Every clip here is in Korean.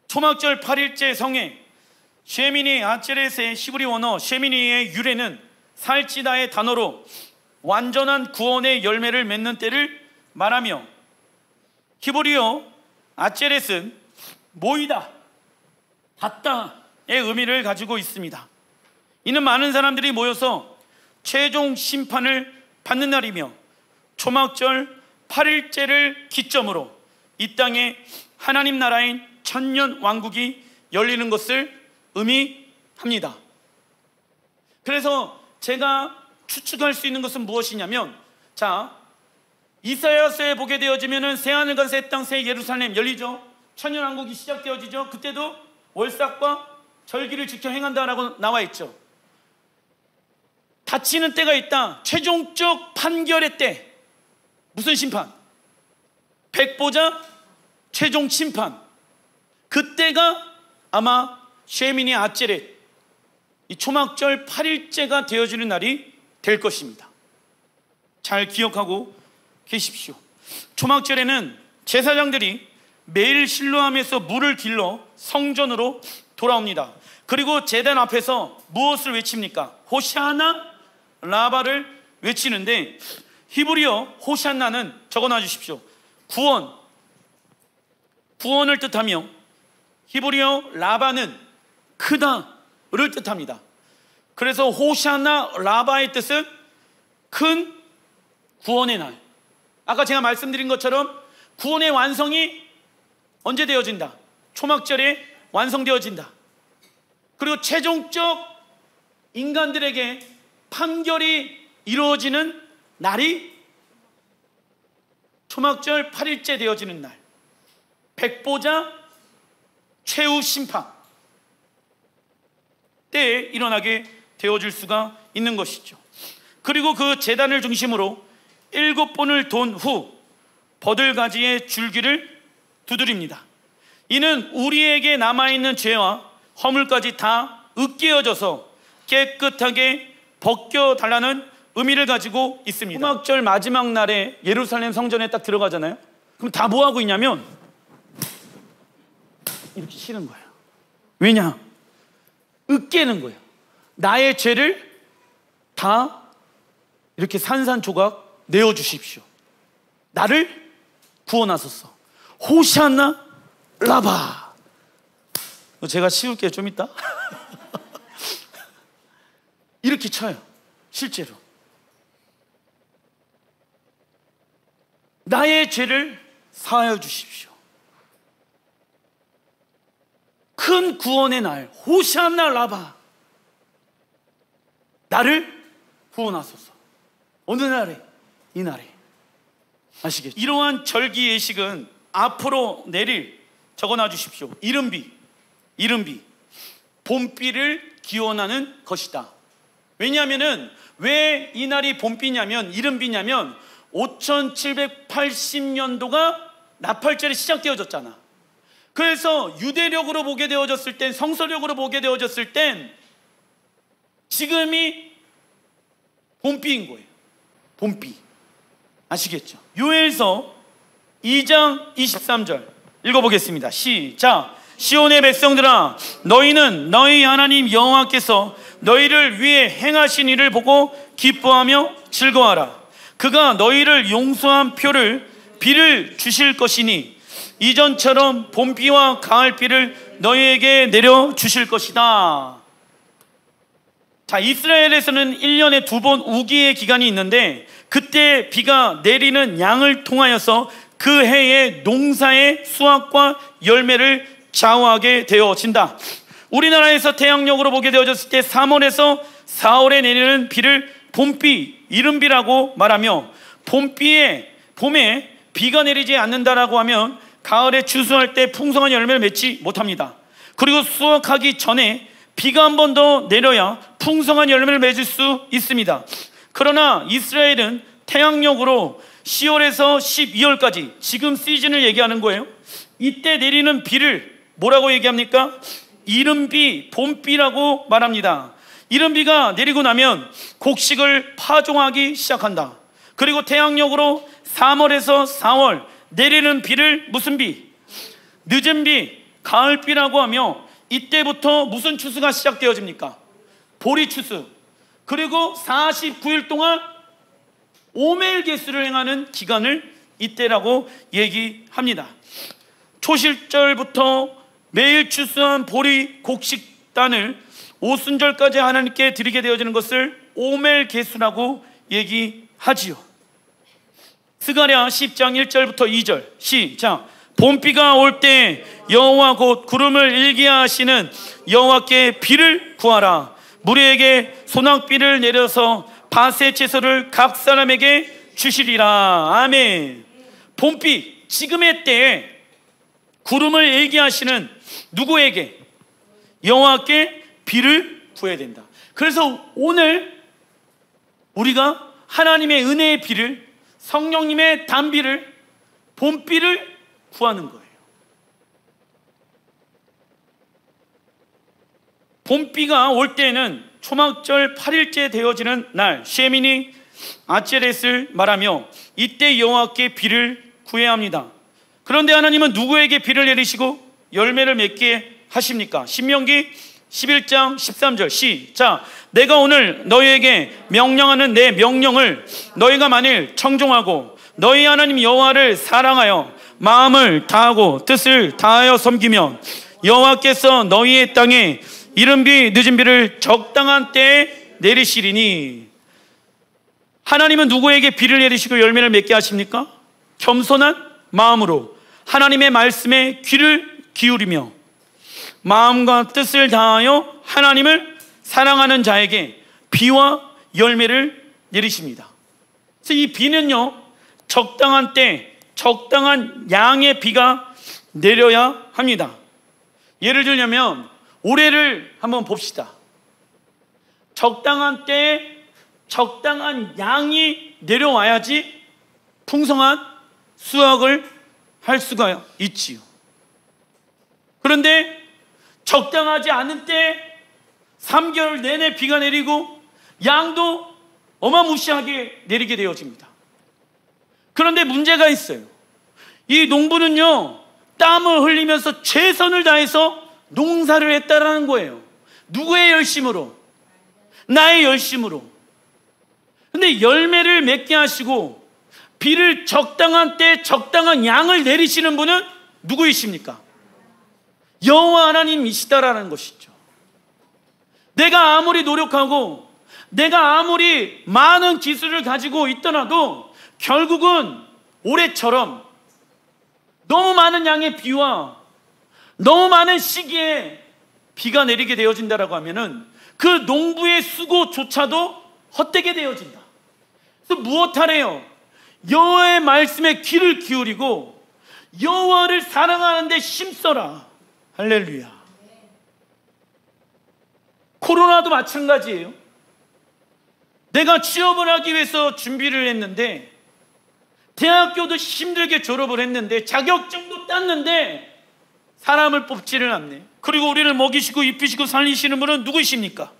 초막절 8일째 성회 쉐미니 아체렛의 히브리 원어 쉐미니의 유래는 살찌다의 단어로 완전한 구원의 열매를 맺는 때를 말하며, 히브리어 아체렛은 모이다, 닿다의 의미를 가지고 있습니다. 이는 많은 사람들이 모여서 최종 심판을 받는 날이며 초막절 8일째를 기점으로 이 땅에 하나님 나라인 천년 왕국이 열리는 것을 의미합니다. 그래서 제가 추측할 수 있는 것은 무엇이냐면, 자, 이사야서에 보게 되어지면은 새하늘과 새 땅 새 예루살렘 열리죠. 천년 왕국이 시작되어지죠. 그때도 월삭과 절기를 지켜 행한다라고 나와 있죠. 닫히는 때가 있다. 최종적 판결의 때. 무슨 심판? 백보자 최종 심판. 그때가 아마 쉐미니 아체렛, 이 초막절 8일째가 되어지는 날이 될 것입니다. 잘 기억하고 계십시오. 초막절에는 제사장들이 매일 실로암에서 물을 길러 성전으로 돌아옵니다. 그리고 제단 앞에서 무엇을 외칩니까? 호샤나 라바를 외치는데, 히브리어 호샤나는 적어놔 주십시오. 구원을 뜻하며, 히브리어 라바는 크다를 뜻합니다. 그래서 호샤나 라바의 뜻은 큰 구원의 날. 아까 제가 말씀드린 것처럼 구원의 완성이 언제 되어진다? 초막절에 완성되어진다. 그리고 최종적 인간들에게 판결이 이루어지는 날이 초막절 8일째 되어지는 날, 백보자 최후 심판 때에 일어나게 되어질 수가 있는 것이죠. 그리고 그 제단을 중심으로 7번을 돈 후 버들가지의 줄기를 두드립니다. 이는 우리에게 남아있는 죄와 허물까지 다 으깨어져서 깨끗하게 벗겨달라는 의미를 가지고 있습니다. 초막절 마지막 날에 예루살렘 성전에 딱 들어가잖아요. 그럼 다 뭐하고 있냐면 이렇게 치는 거예요. 왜냐? 으깨는 거예요. 나의 죄를 다 이렇게 산산조각 내어주십시오. 나를 구원하소서. 호샤나 라바. 제가 씌울게요, 좀 이따. 이렇게 쳐요. 실제로 나의 죄를 사하여 주십시오. 큰 구원의 날 호샤나 라바, 나를 구원하소서. 어느 날에? 이 날에. 아시겠죠? 이러한 절기 예식은 앞으로 내릴, 적어놔 주십시오. 이른비 봄비를 기원하는 것이다. 왜냐하면은 왜 이 날이 봄비냐면, 이른비냐면 5780년도가 나팔절이 시작되어졌잖아. 그래서 유대력으로 보게 되어졌을 땐, 성서력으로 보게 되어졌을 땐 지금이 봄비인 거예요. 봄비. 아시겠죠? 요엘서 2장 23절 읽어보겠습니다. 시작. 시온의 백성들아, 너희는 너희 하나님 여호와께서 너희를 위해 행하신 일을 보고 기뻐하며 즐거워하라. 그가 너희를 용서한 비를 주실 것이니 이전처럼 봄비와 가을비를 너희에게 내려주실 것이다. 자, 이스라엘에서는 1년에 2번 우기의 기간이 있는데, 그때 비가 내리는 양을 통하여서 그 해의 농사의 수확과 열매를 좌우하게 되어진다. 우리나라에서 태양력으로 보게 되어졌을 때 3월에서 4월에 내리는 비를 봄비, 이른비라고 말하며, 봄에 비가 내리지 않는다라고 하면 가을에 추수할 때 풍성한 열매를 맺지 못합니다. 그리고 수확하기 전에 비가 한 번 더 내려야 풍성한 열매를 맺을 수 있습니다. 그러나 이스라엘은 태양력으로 10월에서 12월까지, 지금 시즌을 얘기하는 거예요. 이때 내리는 비를 뭐라고 얘기합니까? 이른비, 봄비라고 말합니다. 이른비가 내리고 나면 곡식을 파종하기 시작한다. 그리고 태양력으로 3월에서 4월 내리는 비를 무슨 비? 늦은 비, 가을비라고 하며 이때부터 무슨 추수가 시작되어집니까? 보리 추수. 그리고 49일 동안 오멜개수를 행하는 기간을 이때라고 얘기합니다. 초실절부터 매일 추수한 보리 곡식단을 오순절까지 하나님께 드리게 되어지는 것을 오멜개수라고 얘기하지요. 스가랴 10장 1절부터 2절 시작. 봄비가 올 때 여호와 곧 구름을 일게 하시는 여호와께 비를 구하라. 무리에게 소낙비를 내려서 밭의 채소를 각 사람에게 주시리라. 아멘. 봄비, 지금의 때에 구름을 일게 하시는 누구에게? 여호와께 비를 구해야 된다. 그래서 오늘 우리가 하나님의 은혜의 비를, 성령님의 단비를, 봄비를 구하는 거예요. 봄비가 올 때에는 초막절 8일째 되어지는 날 셰미니 아체렛을 말하며 이때 여호와께 비를 구해야 합니다. 그런데 하나님은 누구에게 비를 내리시고 열매를 맺게 하십니까? 신명기 11장 13절 시작. 내가 오늘 너희에게 명령하는 내 명령을 너희가 만일 청종하고 너희 하나님 여호와를 사랑하여 마음을 다하고 뜻을 다하여 섬기면 여호와께서 너희의 땅에 이른 비 늦은 비를 적당한 때에 내리시리니. 하나님은 누구에게 비를 내리시고 열매를 맺게 하십니까? 겸손한 마음으로 하나님의 말씀에 귀를 기울이며 마음과 뜻을 다하여 하나님을 사랑하는 자에게 비와 열매를 내리십니다. 그래서 이 비는요, 적당한 때 적당한 양의 비가 내려야 합니다. 예를 들면 올해를 한번 봅시다. 적당한 때에 적당한 양이 내려와야지 풍성한 수확을 할 수가 있지요. 그런데 적당하지 않은 때 3개월 내내 비가 내리고 양도 어마무시하게 내리게 되어집니다. 그런데 문제가 있어요. 이 농부는요, 땀을 흘리면서 최선을 다해서 농사를 했다라는 거예요. 누구의 열심으로? 나의 열심으로. 근데 열매를 맺게 하시고 비를 적당한 때 적당한 양을 내리시는 분은 누구이십니까? 여호와 하나님이시다라는 것이죠. 내가 아무리 노력하고 내가 아무리 많은 기술을 가지고 있더라도 결국은 올해처럼 너무 많은 양의 비와 너무 많은 시기에 비가 내리게 되어진다라고 하면은 그 농부의 수고조차도 헛되게 되어진다. 그래서 무엇하래요? 여호와의 말씀에 귀를 기울이고 여호와를 사랑하는 데 힘써라. 할렐루야. 코로나도 마찬가지예요. 내가 취업을 하기 위해서 준비를 했는데 대학교도 힘들게 졸업을 했는데 자격증도 땄는데 사람을 뽑지를 않네. 그리고 우리를 먹이시고 입히시고 살리시는 분은 누구이십니까?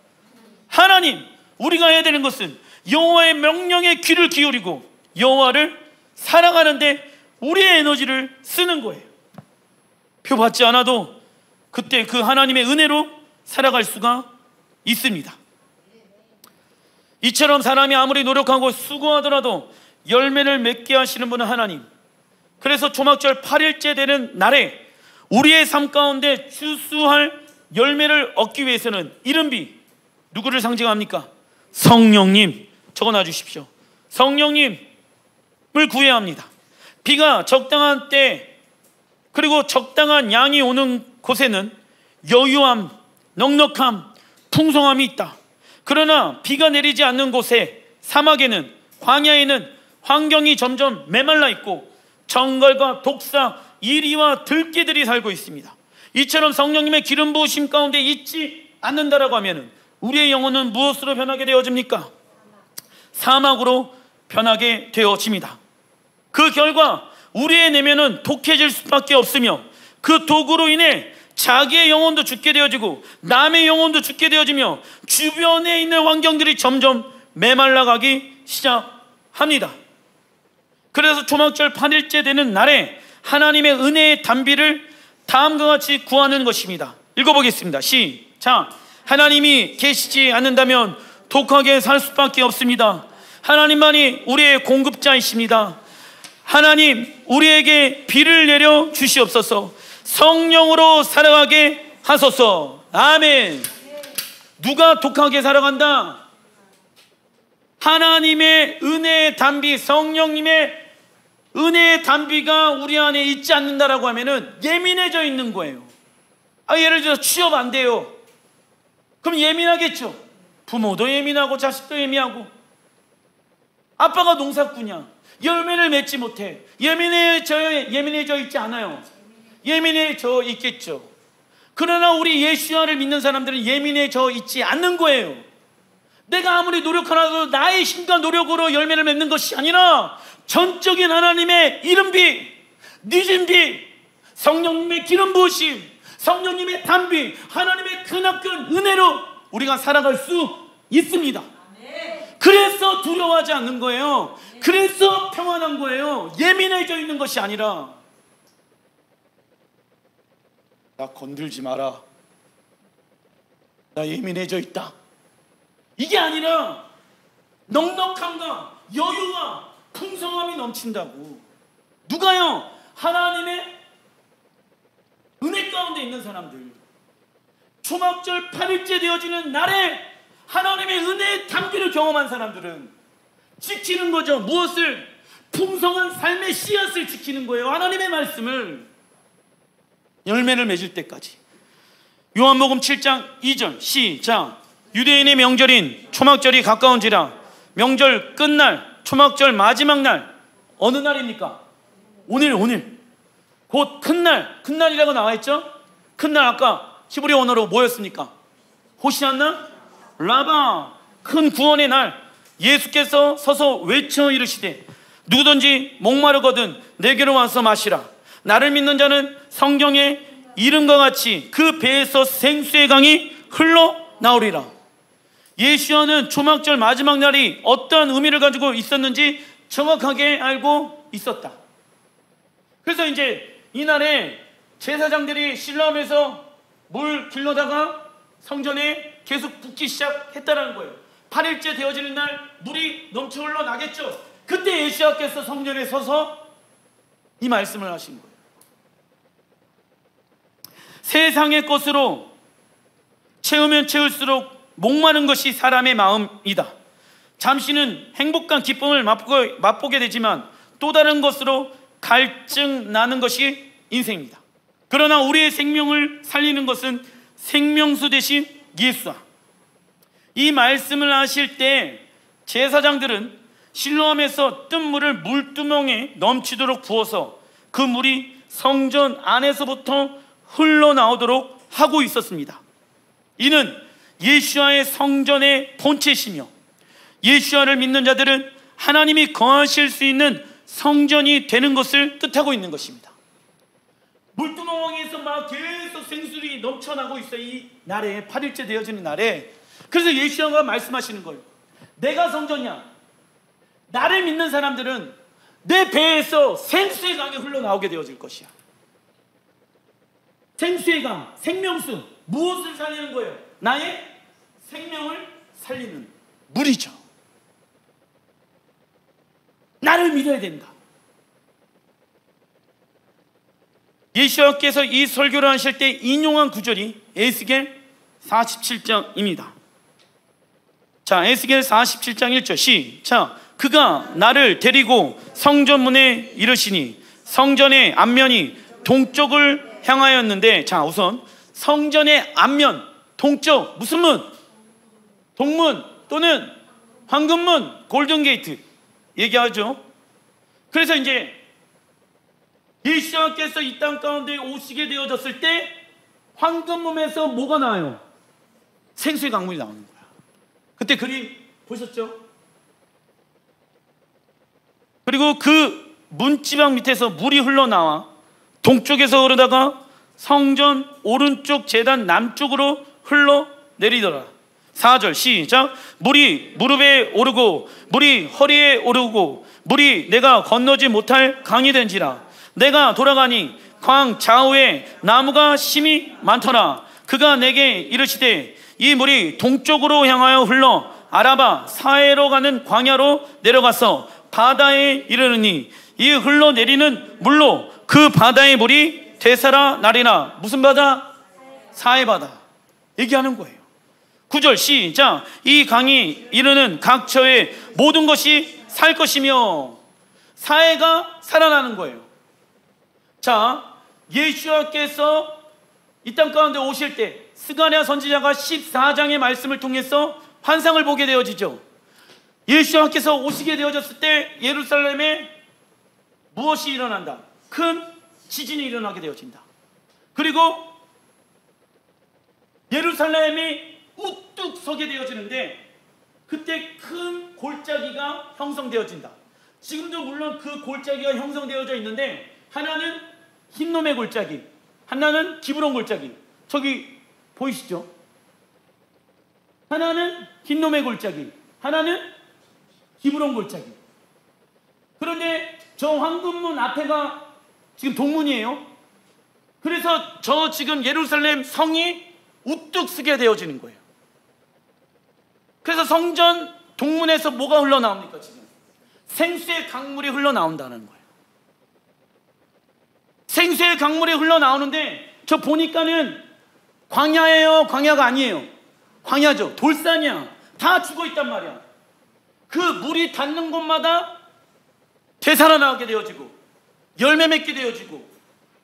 하나님. 우리가 해야 되는 것은 여호와의 명령에 귀를 기울이고 여호와를 사랑하는데 우리의 에너지를 쓰는 거예요. 표 받지 않아도 그때 그 하나님의 은혜로 살아갈 수가 있습니다. 이처럼 사람이 아무리 노력하고 수고하더라도 열매를 맺게 하시는 분은 하나님. 그래서 초막절 8일째 되는 날에 우리의 삶 가운데 추수할 열매를 얻기 위해서는 이른 비, 누구를 상징합니까? 성령님. 적어놔 주십시오. 성령님을 구해야 합니다. 비가 적당한 때 그리고 적당한 양이 오는 곳에는 여유함, 넉넉함, 풍성함이 있다. 그러나 비가 내리지 않는 곳에, 사막에는, 광야에는 환경이 점점 메말라 있고 정갈과 독사, 이리와 들개들이 살고 있습니다. 이처럼 성령님의 기름 부으심 가운데 있지 않는다라고 하면 우리의 영혼은 무엇으로 변하게 되어집니까? 사막으로 변하게 되어집니다. 그 결과 우리의 내면은 독해질 수밖에 없으며 그 독으로 인해 자기의 영혼도 죽게 되어지고 남의 영혼도 죽게 되어지며 주변에 있는 환경들이 점점 메말라가기 시작합니다. 그래서 초막절 8일째 되는 날에 하나님의 은혜의 단비를 다음과 같이 구하는 것입니다. 읽어보겠습니다. 시작. 하나님이 계시지 않는다면 독하게 살 수밖에 없습니다. 하나님만이 우리의 공급자이십니다. 하나님, 우리에게 비를 내려 주시옵소서. 성령으로 살아가게 하소서. 아멘. 누가 독하게 살아간다? 하나님의 은혜의 단비, 성령님의 은혜의 단비가 우리 안에 있지 않는다라고 하면은 예민해져 있는 거예요. 예를 들어서 취업 안 돼요. 그럼 예민하겠죠. 부모도 예민하고 자식도 예민하고. 아빠가 농사꾼이야. 열매를 맺지 못해. 예민해져 있지 않아요. 예민해져 있겠죠. 그러나 우리 예수와를 믿는 사람들은 예민해져 있지 않는 거예요. 내가 아무리 노력하라도 나의 힘과 노력으로 열매를 맺는 것이 아니라 전적인 하나님의 이른비, 늦은비, 성령님의 기름 부으심, 성령님의 단비, 하나님의 크나큰 은혜로 우리가 살아갈 수 있습니다. 그래서 두려워하지 않는 거예요. 그래서 평안한 거예요. 예민해져 있는 것이 아니라. 나 건들지 마라, 나 예민해져 있다, 이게 아니라 넉넉함과 여유와 풍성함이 넘친다고. 누가요? 하나님의 은혜 가운데 있는 사람들, 초막절 8일째 되어지는 날에 하나님의 은혜의 단비를 경험한 사람들은 지키는 거죠. 무엇을? 풍성한 삶의 씨앗을 지키는 거예요. 하나님의 말씀을 열매를 맺을 때까지. 요한복음 7장 2절 시작. 유대인의 명절인 초막절이 가까운지라. 명절 끝날, 초막절 마지막 날, 어느 날입니까? 오늘 곧 큰날, 큰날이라고 나와있죠? 큰날 아까 히브리 언어로 뭐였습니까? 호시안나 라바, 큰 구원의 날. 예수께서 서서 외쳐 이르시되 누구든지 목마르거든 내게로 와서 마시라. 나를 믿는 자는 성경의 이름과 같이 그 배에서 생수의 강이 흘러나오리라. 예수와는 초막절 마지막 날이 어떠한 의미를 가지고 있었는지 정확하게 알고 있었다. 그래서 이제 이날에 제사장들이 실로암에서 물 길러다가 성전에 계속 붓기 시작했다는 거예요. 8일째 되어지는 날 물이 넘쳐 흘러나겠죠. 그때 예수께서 성전에 서서 이 말씀을 하신 거예요. 세상의 것으로 채우면 채울수록 목마른 것이 사람의 마음이다. 잠시는 행복한 기쁨을 맛보게 되지만 또 다른 것으로 갈증 나는 것이 인생입니다. 그러나 우리의 생명을 살리는 것은 생명수 대신 예수와. 이 말씀을 하실 때 제사장들은 실로암에서 뜬 물을 물두멍에 넘치도록 부어서 그 물이 성전 안에서부터 흘러나오도록 하고 있었습니다. 이는 예수와의 성전의 본체시며 예수와를 믿는 자들은 하나님이 거하실 수 있는 성전이 되는 것을 뜻하고 있는 것입니다. 물두멍에서 막 계속 생수들이 넘쳐나고 있어요. 이 날에 8일째 되어지는 날에. 그래서 예수가 말씀하시는 거예요. 내가 성전이야. 나를 믿는 사람들은 내 배에서 생수의 강이 흘러나오게 되어질 것이야. 생수의 강, 생명수. 무엇을 살리는 거예요? 나의 생명을 살리는 물이죠. 나를 믿어야 된다. 예수께서 이 설교를 하실 때 인용한 구절이 에스겔 47장입니다. 자, 에스겔 47장 1절 시작. 그가 나를 데리고 성전문에 이르시니 성전의 앞면이 동쪽을 향하였는데, 자, 우선 성전의 앞면, 동쪽, 무슨 문? 동문 또는 황금문, 골든게이트 얘기하죠. 그래서 이제 예수께서 이 땅 가운데 오시게 되어졌을 때 황금문에서 뭐가 나와요? 생수의 강물이 나오는 거야. 그때 그림 보셨죠? 그리고 그 문지방 밑에서 물이 흘러나와 동쪽에서 흐르다가 성전 오른쪽 제단 남쪽으로 흘러내리더라. 4절 시작. 물이 무릎에 오르고 물이 허리에 오르고 물이 내가 건너지 못할 강이 된지라. 내가 돌아가니 광 좌우에 나무가 심이 많더라. 그가 내게 이르시되 이 물이 동쪽으로 향하여 흘러 아라바 사해로 가는 광야로 내려가서 바다에 이르르니 이 흘러내리는 물로 그 바다의 물이 되살아 나리라. 무슨 바다? 사해 바다 얘기하는 거예요. 9절 시작. 이 강이 이르는 각처의 모든 것이 살 것이며 사해가 살아나는 거예요. 자, 예수와께서 이 땅 가운데 오실 때 스가랴 선지자가 14장의 말씀을 통해서 환상을 보게 되어지죠. 예수와께서 오시게 되어졌을 때 예루살렘에 무엇이 일어난다? 큰 지진이 일어나게 되어진다. 그리고 예루살렘이 우뚝 서게 되어지는데 그때 큰 골짜기가 형성되어진다. 지금도 물론 그 골짜기가 형성되어져 있는데 하나는 흰놈의 골짜기, 하나는 기브론 골짜기. 저기 보이시죠? 하나는 흰놈의 골짜기, 하나는 기브론 골짜기. 그런데 저 황금문 앞에가 지금 동문이에요. 그래서 저 지금 예루살렘 성이 우뚝 서게 되어지는 거예요. 그래서 성전 동문에서 뭐가 흘러나옵니까? 지금 생수의 강물이 흘러나온다는 거예요. 생수의 강물이 흘러나오는데 저 보니까는 광야예요? 광야가 아니에요. 광야죠. 돌산이야. 다 죽어 있단 말이야. 그 물이 닿는 곳마다 되살아나게 되어지고 열매 맺게 되어지고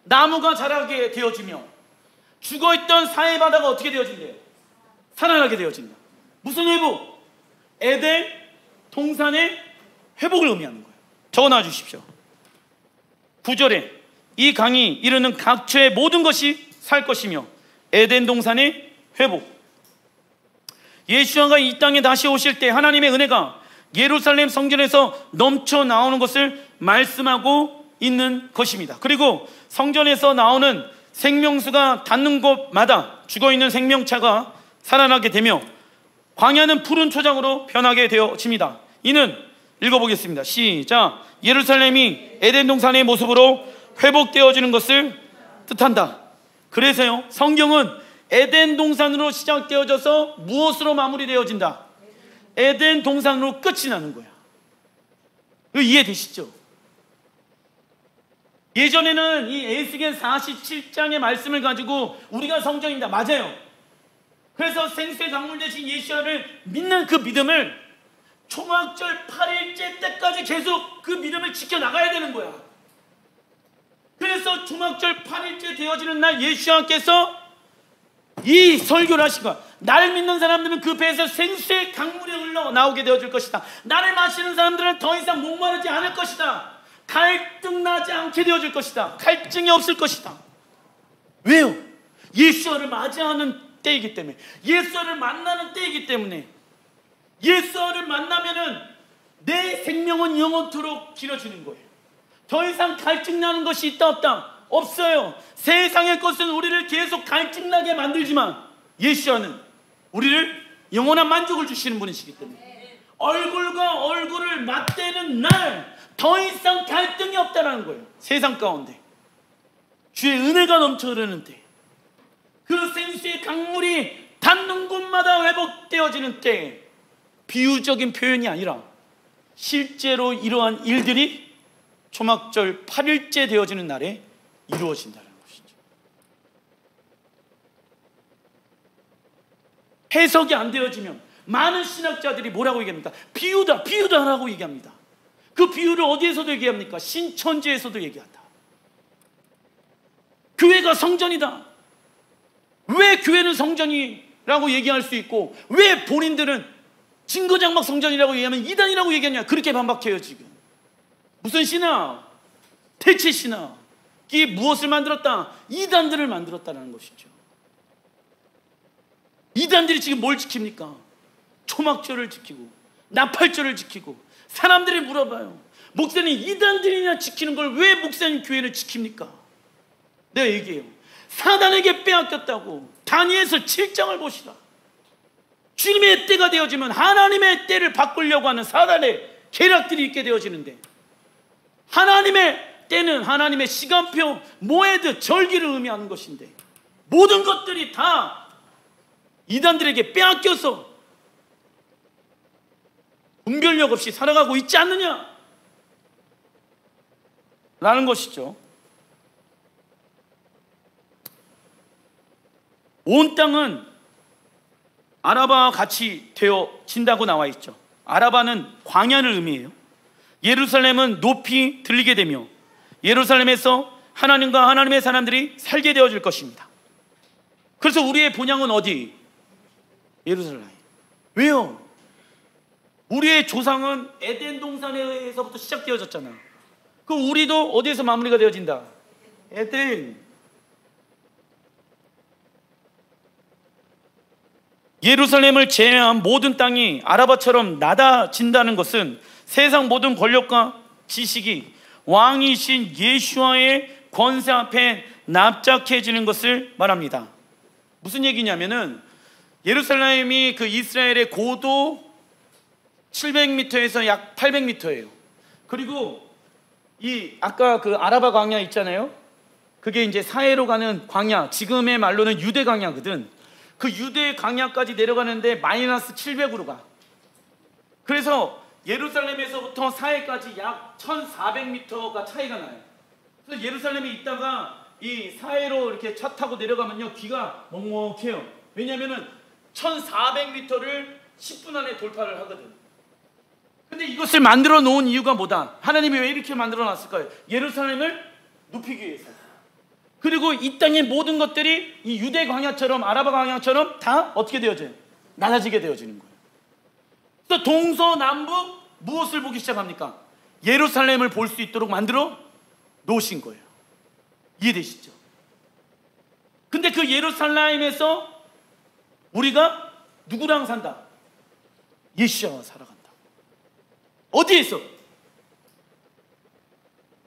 나무가 자라게 되어지며 죽어있던 사해 바다가 어떻게 되어진대요? 살아나게 되어진다. 무슨 회복? 에덴 동산의 회복을 의미하는 거예요. 적어놔 주십시오. 9절에 이 강이 이르는 각처의 모든 것이 살 것이며 에덴 동산의 회복. 예수와가 이 땅에 다시 오실 때 하나님의 은혜가 예루살렘 성전에서 넘쳐 나오는 것을 말씀하고 있는 것입니다. 그리고 성전에서 나오는 생명수가 닿는 곳마다 죽어있는 생명차가 살아나게 되며 광야는 푸른 초장으로 변하게 되어집니다. 이는 읽어보겠습니다. 시작. 예루살렘이 에덴 동산의 모습으로 회복되어지는 것을 뜻한다. 그래서요, 성경은 에덴 동산으로 시작되어져서 무엇으로 마무리되어진다? 에덴 동산으로 끝이 나는 거야. 이거 이해되시죠? 예전에는 이 에스겔 47장의 말씀을 가지고 우리가 성전입니다. 맞아요. 그래서 생수의 강물 대신 예수를 믿는 그 믿음을 초막절 8일째 때까지 계속 그 믿음을 지켜나가야 되는 거야. 그래서 초막절 8일째 되어지는 날 예수님께서 이 설교를 하신 거야. 나를 믿는 사람들은 그 배에서 생수의 강물이 흘러나오게 되어질 것이다. 나를 마시는 사람들은 더 이상 목마르지 않을 것이다. 갈등 나지 않게 되어질 것이다. 갈증이 없을 것이다. 왜요? 예수를 맞이하는 때이기 때문에, 예수를 만나는 때이기 때문에. 예수를 만나면은 내 생명은 영원토록 길어지는 거예요. 더 이상 갈증 나는 것이 있다 없다? 없어요. 세상의 것은 우리를 계속 갈증나게 만들지만 예수는 우리를 영원한 만족을 주시는 분이시기 때문에 얼굴과 얼굴을 맞대는 날 더 이상 갈등이 없다는 거예요. 세상 가운데 주의 은혜가 넘쳐 흐르는 때, 그 생수의 강물이 닿는 곳마다 회복되어지는 때, 비유적인 표현이 아니라 실제로 이러한 일들이 초막절 8일째 되어지는 날에 이루어진다는 것이죠. 해석이 안 되어지면 많은 신학자들이 뭐라고 얘기합니까? 비유다, 비유다라고 얘기합니다. 그 비유를 어디에서도 얘기합니까? 신천지에서도 얘기한다. 교회가 성전이다. 왜 교회는 성전이라고 얘기할 수 있고 왜 본인들은 진거장막 성전이라고 얘기하면 이단이라고 얘기하냐? 그렇게 반박해요 지금. 무슨 신학? 대체 신학. 이게 무엇을 만들었다? 이단들을 만들었다는 것이죠. 이단들이 지금 뭘 지킵니까? 초막절을 지키고 나팔절을 지키고. 사람들이 물어봐요. 목사님, 이단들이나 지키는 걸 왜 목사님 교회를 지킵니까? 내가 얘기해요. 사단에게 빼앗겼다고. 다니엘서 7장을 보시라. 주님의 때가 되어지면 하나님의 때를 바꾸려고 하는 사단의 계략들이 있게 되어지는데, 하나님의 때는 하나님의 시간표, 모에드, 절기를 의미하는 것인데 모든 것들이 다 이단들에게 빼앗겨서 분별력 없이 살아가고 있지 않느냐 라는 것이죠. 온 땅은 아라바와 같이 되어진다고 나와 있죠. 아라바는 광야를 의미해요. 예루살렘은 높이 들리게 되며 예루살렘에서 하나님과 하나님의 사람들이 살게 되어질 것입니다. 그래서 우리의 본향은 어디? 예루살렘. 왜요? 우리의 조상은 에덴 동산에서부터 시작되어졌잖아. 그 우리도 어디에서 마무리가 되어진다? 에덴. 예루살렘을 제외한 모든 땅이 아라바처럼 낮아진다는 것은 세상 모든 권력과 지식이 왕이신 예수와의 권세 앞에 납작해지는 것을 말합니다. 무슨 얘기냐면은 예루살렘이 그 이스라엘의 고도 700m에서 약 800m예요. 그리고 이 아까 그 아라바 광야 있잖아요. 그게 이제 사해로 가는 광야, 지금의 말로는 유대 광야거든. 그 유대 광야까지 내려가는데 마이너스 700으로 가. 그래서 예루살렘에서부터 사해까지 약 1400m가 차이가 나요. 그래서 예루살렘에 있다가 이 사해로 이렇게 차 타고 내려가면요 귀가 먹먹해요. 왜냐면은 1400m를 10분 안에 돌파를 하거든. 근데 이것을 만들어 놓은 이유가 뭐다? 하나님이 왜 이렇게 만들어 놨을까요? 예루살렘을 높이기 위해서. 그리고 이 땅의 모든 것들이 이 유대 광야처럼 아라바 광야처럼 다 어떻게 되어져요? 낮아지게 되어지는 거예요. 그래서 동서남북 무엇을 보기 시작합니까? 예루살렘을 볼 수 있도록 만들어 놓으신 거예요. 이해되시죠? 근데 그 예루살렘에서 우리가 누구랑 산다? 예수와 살아간다. 어디에서?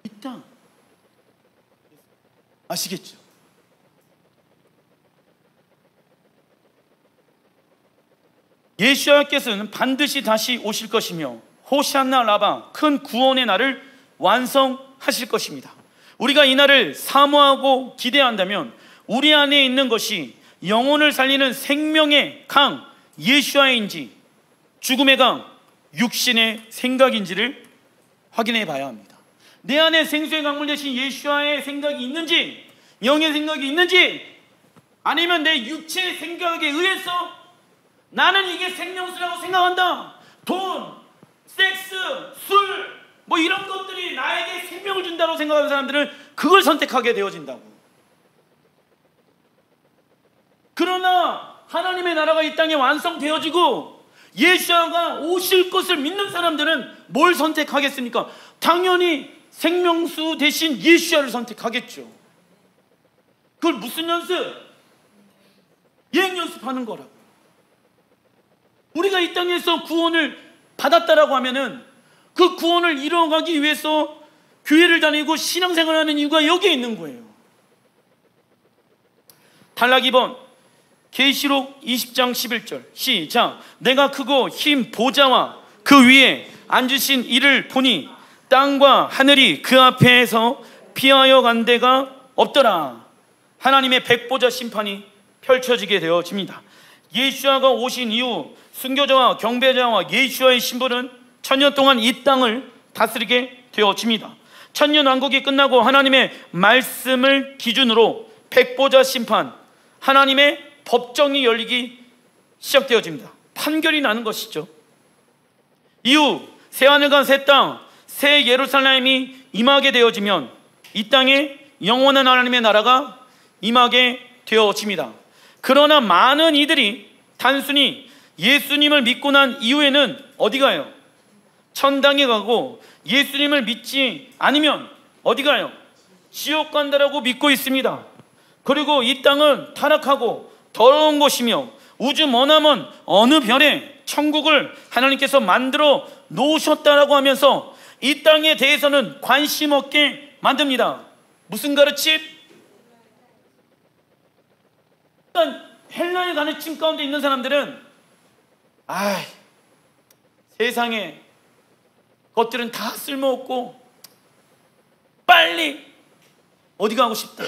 이 땅. 아시겠죠? 예수와께서는 반드시 다시 오실 것이며 호시안나 라바 큰 구원의 날을 완성하실 것입니다. 우리가 이 날을 사모하고 기대한다면 우리 안에 있는 것이 영혼을 살리는 생명의 강 예수와인지 죽음의 강 육신의 생각인지를 확인해 봐야 합니다. 내 안에 생수의 강물 대신 예수와의 생각이 있는지, 영의 생각이 있는지, 아니면 내 육체의 생각에 의해서 나는 이게 생명수라고 생각한다. 돈, 섹스, 술, 뭐 이런 것들이 나에게 생명을 준다고 생각하는 사람들은 그걸 선택하게 되어진다고. 그러나 하나님의 나라가 이 땅에 완성되어지고 예수가 오실 것을 믿는 사람들은 뭘 선택하겠습니까? 당연히 생명수 대신 예수를 선택하겠죠. 그걸 무슨 연습? 예행 연습하는 거라고. 우리가 이 땅에서 구원을 받았다라고 하면은 그 구원을 이뤄가기 위해서 교회를 다니고 신앙생활을 하는 이유가 여기에 있는 거예요. 단락 2번 계시록 20장 11절 시작. 내가 크고 흰 보좌와 그 위에 앉으신 이를 보니 땅과 하늘이 그 앞에서 피하여 간 데가 없더라. 하나님의 백보자 심판이 펼쳐지게 되어집니다. 예수아가 오신 이후 순교자와 경배자와 예수아의 신분은 천년 동안 이 땅을 다스리게 되어집니다. 천년 왕국이 끝나고 하나님의 말씀을 기준으로 백보자 심판, 하나님의 법정이 열리기 시작되어집니다. 판결이 나는 것이죠. 이후 새하늘과 새 땅, 새 예루살렘이 임하게 되어지면 이 땅에 영원한 하나님의 나라가 임하게 되어집니다. 그러나 많은 이들이 단순히 예수님을 믿고 난 이후에는 어디 가요? 천당에 가고, 예수님을 믿지 않으면 어디 가요? 지옥 간다라고 믿고 있습니다. 그리고 이 땅은 타락하고 더러운 곳이며 우주 머나먼 어느 별에 천국을 하나님께서 만들어 놓으셨다라고 하면서 이 땅에 대해서는 관심 없게 만듭니다. 무슨 가르침? 일단 헬라의 가르침 가운데 있는 사람들은 세상에 것들은 다 쓸모없고 빨리 어디 가고 싶다.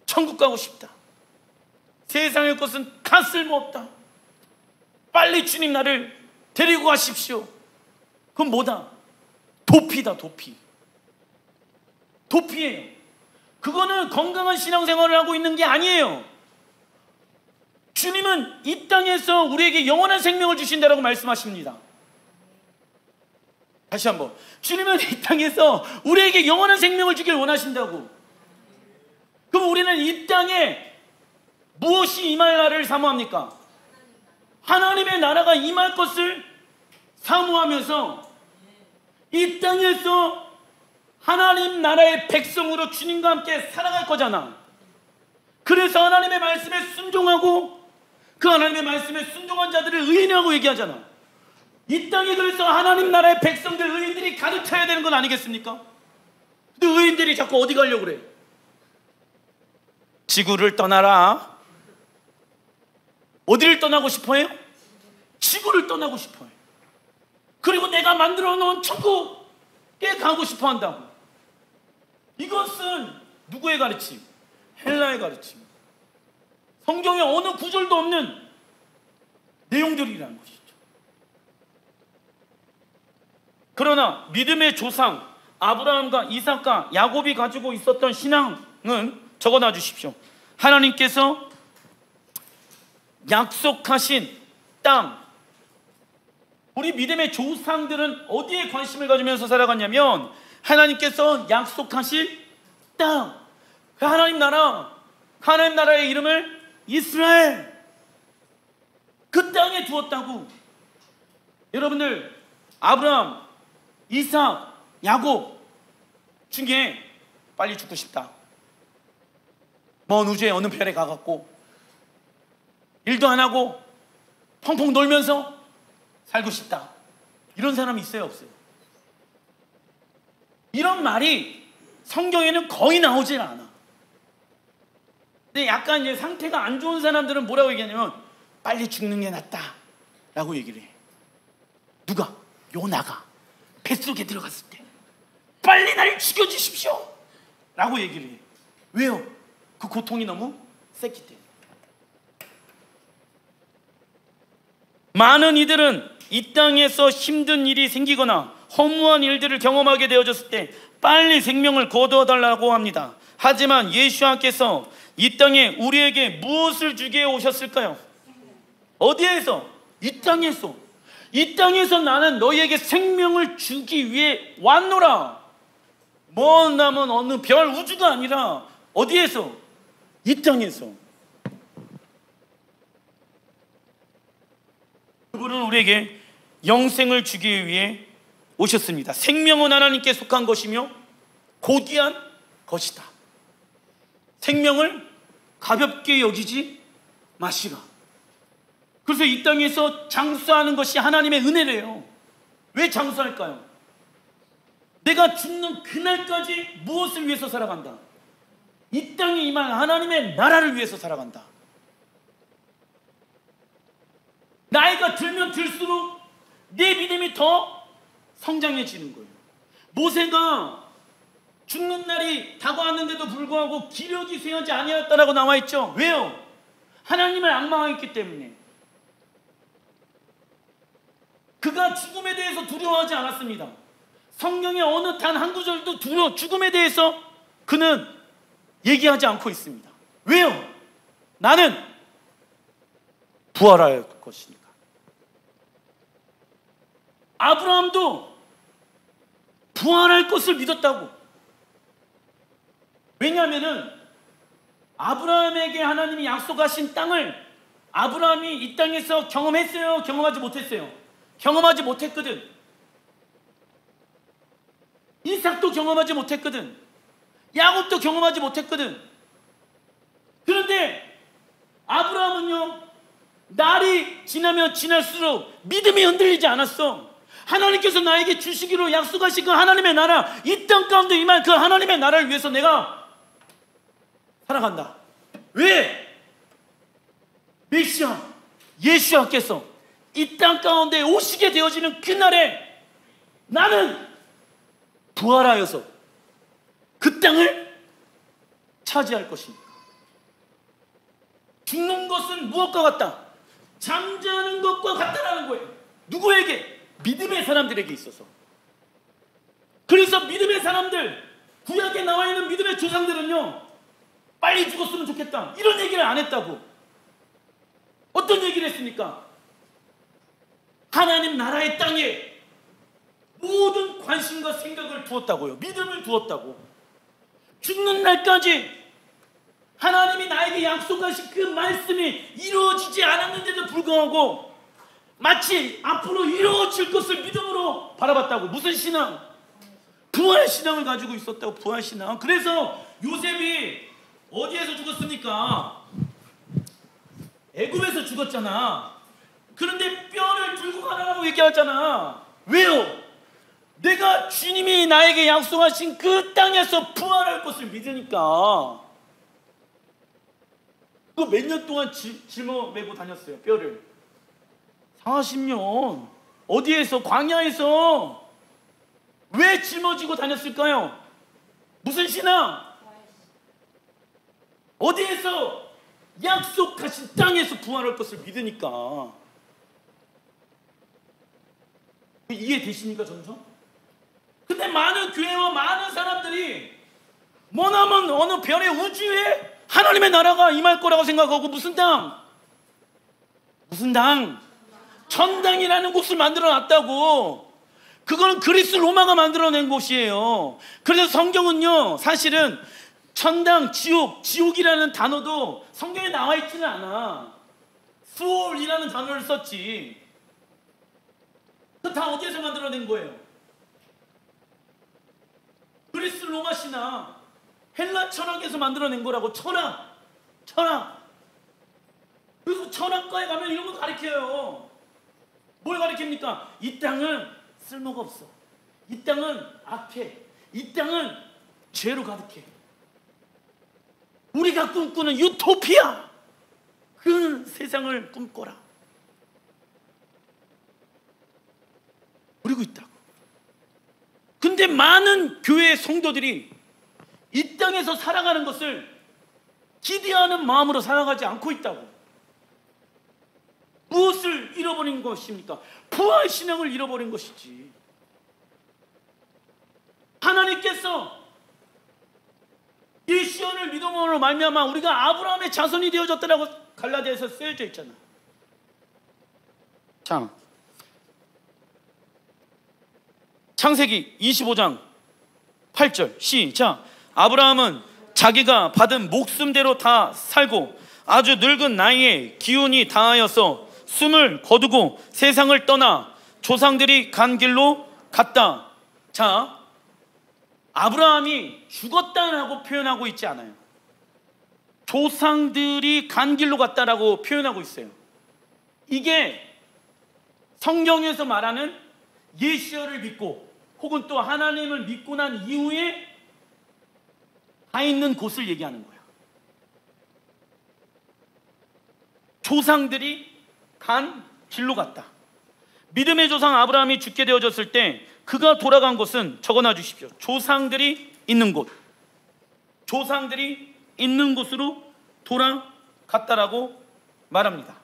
천국 가고 싶다. 세상의 것은 다 쓸모없다. 빨리 주님 나를 데리고 가십시오. 그건 뭐다? 도피다. 도피예요. 그거는 건강한 신앙생활을 하고 있는 게 아니에요. 주님은 이 땅에서 우리에게 영원한 생명을 주신다라고 말씀하십니다. 다시 한번, 주님은 이 땅에서 우리에게 영원한 생명을 주길 원하신다고. 그럼 우리는 이 땅에 무엇이 임할 날을 사모합니까? 하나님의 나라가 임할 것을 사모하면서 이 땅에서 하나님 나라의 백성으로 주님과 함께 살아갈 거잖아. 그래서 하나님의 말씀에 순종하고 그 하나님의 말씀에 순종한 자들을 의인이라고 얘기하잖아. 이 땅에 그래서 하나님 나라의 백성들, 의인들이 가득 차야 되는 건 아니겠습니까? 근데 의인들이 자꾸 어디 가려고 그래? 지구를 떠나라. 어디를 떠나고 싶어요? 지구를 떠나고 싶어요. 그리고 내가 만들어 놓은 천국에 가고 싶어 한다고. 이것은 누구의 가르침? 헬라의 가르침. 성경에 어느 구절도 없는 내용들이라는 것이죠. 그러나 믿음의 조상 아브라함과 이삭과 야곱이 가지고 있었던 신앙은 적어놔 주십시오. 하나님께서 약속하신 땅, 우리 믿음의 조상들은 어디에 관심을 가지면서 살아갔냐면 하나님께서 약속하실 땅, 하나님 나라, 하나님 나라의 이름을 이스라엘, 그 땅에 두었다고. 여러분들, 아브라함, 이삭, 야곱 중에 빨리 죽고 싶다, 먼 우주의 어느 별에 가갖고 일도 안 하고 펑펑 놀면서 살고 싶다, 이런 사람이 있어요, 없어요? 이런 말이 성경에는 거의 나오질 않아. 근데 약간 이제 상태가 안 좋은 사람들은 뭐라고 얘기하냐면 빨리 죽는 게 낫다 라고 얘기를 해. 누가? 요나가 뱃속에 들어갔을 때 빨리 날 죽여주십시오 라고 얘기를 해. 왜요? 그 고통이 너무 셌기 때문에. 많은 이들은 이 땅에서 힘든 일이 생기거나 허무한 일들을 경험하게 되어졌을 때 빨리 생명을 거두어달라고 합니다. 하지만 예수님께서 이 땅에 우리에게 무엇을 주게 오셨을까요? 어디에서? 이 땅에서. 이 땅에서 나는 너희에게 생명을 주기 위해 왔노라. 먼 남은 어느 별 우주가 아니라 어디에서? 이 땅에서. 그분은 우리에게 영생을 주기 위해 오셨습니다. 생명은 하나님께 속한 것이며 고귀한 것이다. 생명을 가볍게 여기지 마시라. 그래서 이 땅에서 장수하는 것이 하나님의 은혜래요. 왜 장수할까요? 내가 죽는 그날까지 무엇을 위해서 살아간다? 이 땅에 임한 하나님의 나라를 위해서 살아간다. 나이가 들면 들수록 내 믿음이 더 성장해지는 거예요. 모세가 죽는 날이 다가왔는데도 불구하고 기력이 쇠하지 아니하였다라고 나와 있죠. 왜요? 하나님을 앙망했기 때문에. 그가 죽음에 대해서 두려워하지 않았습니다. 성경의 어느 단 한 구절도 죽음에 대해서 그는 얘기하지 않고 있습니다. 왜요? 나는 부활할 것이니까. 아브라함도 부활할 것을 믿었다고. 왜냐하면은 아브라함에게 하나님이 약속하신 땅을 아브라함이 이 땅에서 경험했어요? 경험하지 못했어요? 경험하지 못했거든. 이삭도 경험하지 못했거든. 야곱도 경험하지 못했거든. 그런데 아브라함은요, 날이 지나면 지날수록 믿음이 흔들리지 않았어. 하나님께서 나에게 주시기로 약속하신 그 하나님의 나라, 이 땅 가운데 임할 그 하나님의 나라를 위해서 내가 살아간다. 왜? 메시아 예수님께서 이 땅 가운데 오시게 되어지는 그날에 나는 부활하여서 그 땅을 차지할 것입니다. 죽는 것은 무엇과 같다? 잠자는 것과 같다라는 거예요. 누구에게? 믿음의 사람들에게 있어서. 그래서 믿음의 사람들, 구약에 나와 있는 믿음의 조상들은요, 빨리 죽었으면 좋겠다, 이런 얘기를 안 했다고. 어떤 얘기를 했습니까? 하나님 나라의 땅에 모든 관심과 생각을 두었다고요. 믿음을 두었다고. 죽는 날까지 하나님이 나에게 약속하신 그 말씀이 이루어지지 않았는데도 불구하고 마치 앞으로 이루어질 것을 믿음으로 바라봤다고. 무슨 신앙? 부활 신앙을 가지고 있었다고. 부활 신앙. 그래서 요셉이 어디에서 죽었습니까? 애굽에서 죽었잖아. 그런데 뼈를 들고 가라고 얘기하잖아. 왜요? 내가 주님이 나에게 약속하신 그 땅에서 부활할 것을 믿으니까. 그 몇 년 동안 짊어매고 다녔어요, 뼈를. 40년. 어디에서? 광야에서. 왜 짊어지고 다녔을까요? 무슨 신앙? 어디에서? 약속하신 땅에서 부활할 것을 믿으니까. 이해되십니까, 점점? 근데 많은 교회와 많은 사람들이 머나먼 어느 별의 우주에 하나님의 나라가 임할 거라고 생각하고, 무슨 땅? 무슨 땅? 천당이라는 곳을 만들어 놨다고. 그거는 그리스 로마가 만들어낸 곳이에요. 그래서 성경은요, 사실은 천당, 지옥, 지옥이라는 단어도 성경에 나와 있지는 않아. 수올이라는 단어를 썼지. 그 다 어디에서 만들어낸 거예요? 그리스 로마 신앙, 헬라 철학에서 만들어낸 거라고. 철학. 그래서 철학과에 가면 이런 거 가르쳐요. 뭘 가르칩니까? 이 땅은 쓸모가 없어. 이 땅은 악해. 이 땅은 죄로 가득해. 우리가 꿈꾸는 유토피아, 그 세상을 꿈꿔라. 그리고 있다고. 근데 많은 교회 성도들이 이 땅에서 살아가는 것을 기대하는 마음으로 살아가지 않고 있다고. 무엇을 잃어버린 것입니까? 부활 신앙을 잃어버린 것이지. 하나님께서 이 시온을 믿음으로 말미암아 우리가 아브라함의 자손이 되어졌다라고 갈라디아에서 쓰여져 있잖아. 자, 창세기 25장 8절 시작. 아브라함은 자기가 받은 목숨대로 다 살고 아주 늙은 나이에 기운이 다하여서 숨을 거두고 세상을 떠나 조상들이 간 길로 갔다. 자, 아브라함이 죽었다라고 표현하고 있지 않아요. 조상들이 간 길로 갔다라고 표현하고 있어요. 이게 성경에서 말하는 예시어를 믿고 혹은 또 하나님을 믿고 난 이후에 가 있는 곳을 얘기하는 거야. 조상들이 간 길로 갔다. 믿음의 조상 아브라함이 죽게 되어졌을 때 그가 돌아간 곳은 적어놔 주십시오. 조상들이 있는 곳. 조상들이 있는 곳으로 돌아갔다라고 말합니다.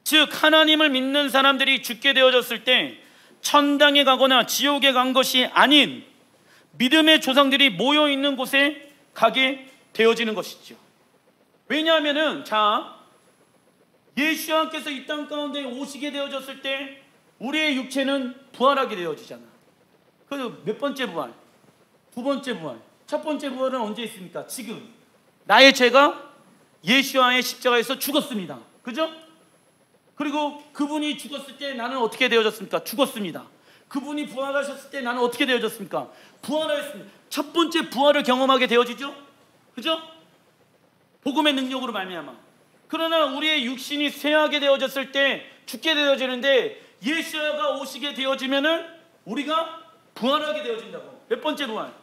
즉 하나님을 믿는 사람들이 죽게 되어졌을 때 천당에 가거나 지옥에 간 것이 아닌 믿음의 조상들이 모여 있는 곳에 가게 되어지는 것이죠. 왜냐하면은 자, 예수님께서 이 땅 가운데 오시게 되어졌을 때 우리의 육체는 부활하게 되어지잖아. 그 몇 번째 부활? 두 번째 부활. 첫 번째 부활은 언제 있습니까? 지금 나의 죄가 예수와의 십자가에서 죽었습니다. 그죠? 그리고 그분이 죽었을 때 나는 어떻게 되어졌습니까? 죽었습니다. 그분이 부활하셨을 때 나는 어떻게 되어졌습니까? 부활하였습니다. 첫 번째 부활을 경험하게 되어지죠? 그죠? 복음의 능력으로 말미암아. 그러나 우리의 육신이 쇠하게 되어졌을 때 죽게 되어지는데 예수가 오시게 되어지면은 우리가 부활하게 되어진다고. 몇 번째 부활?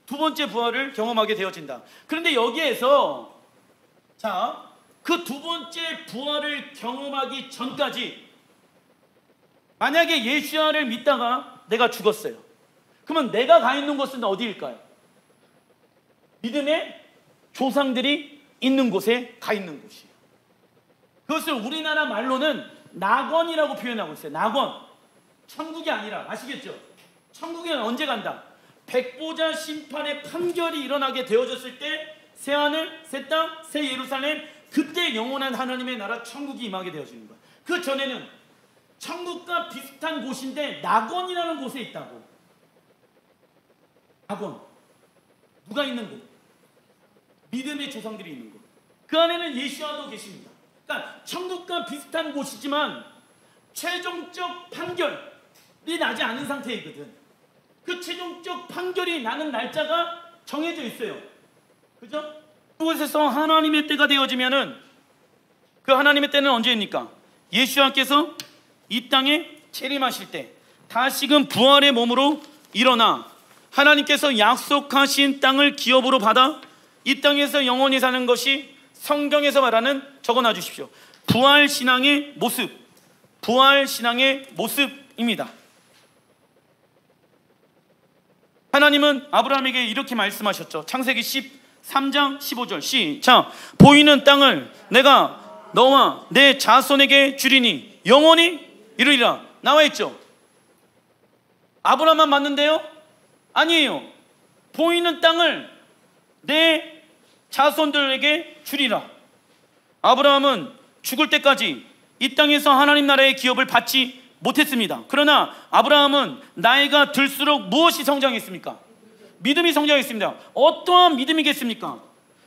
두 번째 부활을 경험하게 되어진다. 그런데 여기에서 자, 그 두 번째 부활을 경험하기 전까지 만약에 예수를 믿다가 내가 죽었어요. 그러면 내가 가 있는 곳은 어디일까요? 믿음의 조상들이 있는 곳에 가 있는 곳이에요. 그것을 우리나라 말로는 낙원이라고 표현하고 있어요. 낙원. 천국이 아니라, 아시겠죠? 천국에는 언제 간다? 백보자 심판의 판결이 일어나게 되어졌을 때 새하늘, 새 땅, 새 예루살렘, 그때 영원한 하나님의 나라 천국이 임하게 되어지는 거예요. 그 전에는 천국과 비슷한 곳인데 낙원이라는 곳에 있다고. 낙원. 누가 있는 곳? 믿음의 조상들이 있는 곳. 그 안에는 예수와도 계십니다. 그러니까 천국과 비슷한 곳이지만 최종적 판결이 나지 않은 상태이거든. 그 최종적 판결이 나는 날짜가 정해져 있어요. 그죠? 그곳에서 하나님의 때가 되어지면은, 그 하나님의 때는 언제입니까? 예수님께서 이 땅에 재림하실 때 다시금 부활의 몸으로 일어나 하나님께서 약속하신 땅을 기업으로 받아 이 땅에서 영원히 사는 것이 성경에서 말하는, 적어놔 주십시오. 부활신앙의 모습, 부활신앙의 모습입니다. 하나님은 아브라함에게 이렇게 말씀하셨죠. 창세기 13장 15절 시작. 보이는 땅을 내가 너와 내 자손에게 주리니 영원히 이루리라. 나와 있죠. 아브라함만 맞는데요? 아니에요. 보이는 땅을 내 자손들에게 주리라. 아브라함은 죽을 때까지 이 땅에서 하나님 나라의 기업을 받지 못했습니다. 그러나 아브라함은 나이가 들수록 무엇이 성장했습니까? 믿음이 성장했습니다. 어떠한 믿음이겠습니까?